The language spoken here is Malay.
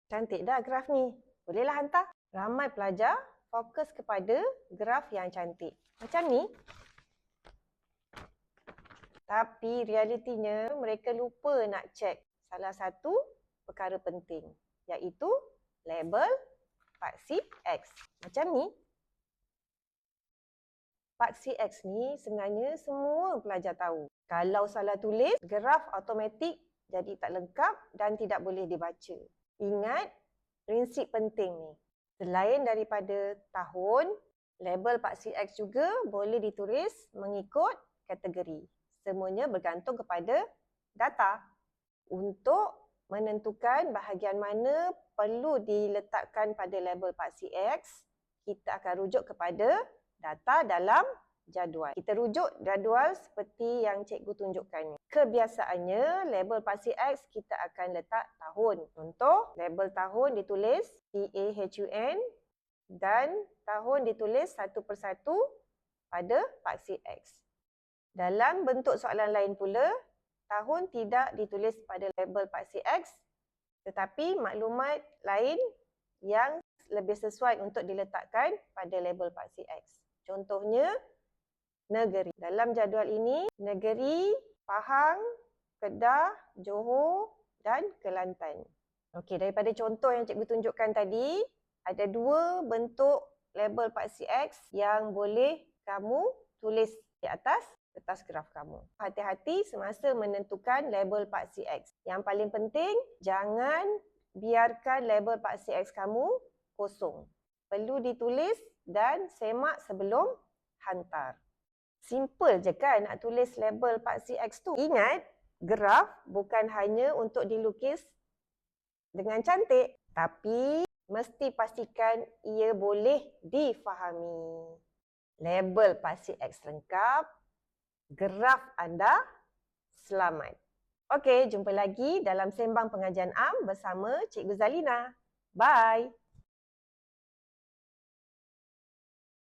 Cantik dah graf ni. Bolehlah hantar. Ramai pelajar fokus kepada graf yang cantik. Macam ni. Tapi realitinya mereka lupa nak cek salah satu perkara penting, iaitu label paksi X. Macam ni. Paksi X ni sebenarnya semua pelajar tahu. Kalau salah tulis, graf automatik jadi tak lengkap dan tidak boleh dibaca. Ingat prinsip penting ni. Selain daripada tahun, label paksi X juga boleh ditulis mengikut kategori. Semuanya bergantung kepada data. Untuk menentukan bahagian mana perlu diletakkan pada label paksi X, kita akan rujuk kepada data dalam jadual. Kita rujuk jadual seperti yang cikgu tunjukkan ni. Kebiasaannya, label paksi X kita akan letak tahun. Contoh, label tahun ditulis TAHUN dan tahun ditulis satu persatu pada paksi X. Dalam bentuk soalan lain pula, tahun tidak ditulis pada label paksi X, tetapi maklumat lain yang lebih sesuai untuk diletakkan pada label paksi X. Contohnya, negeri. Dalam jadual ini, negeri Pahang, Kedah, Johor dan Kelantan. Okey, daripada contoh yang cikgu tunjukkan tadi, ada dua bentuk label paksi X yang boleh kamu tulis di atas kertas graf kamu. Hati-hati semasa menentukan label paksi X. Yang paling penting, jangan biarkan label paksi X kamu kosong. Perlu ditulis dan semak sebelum hantar. Simple je kan nak tulis label paksi X tu. Ingat, graf bukan hanya untuk dilukis dengan cantik, tapi mesti pastikan ia boleh difahami. Label paksi X lengkap, graf anda selamat. Okey, jumpa lagi dalam Sembang Pengajian Am bersama Cikgu Zalina. Bye!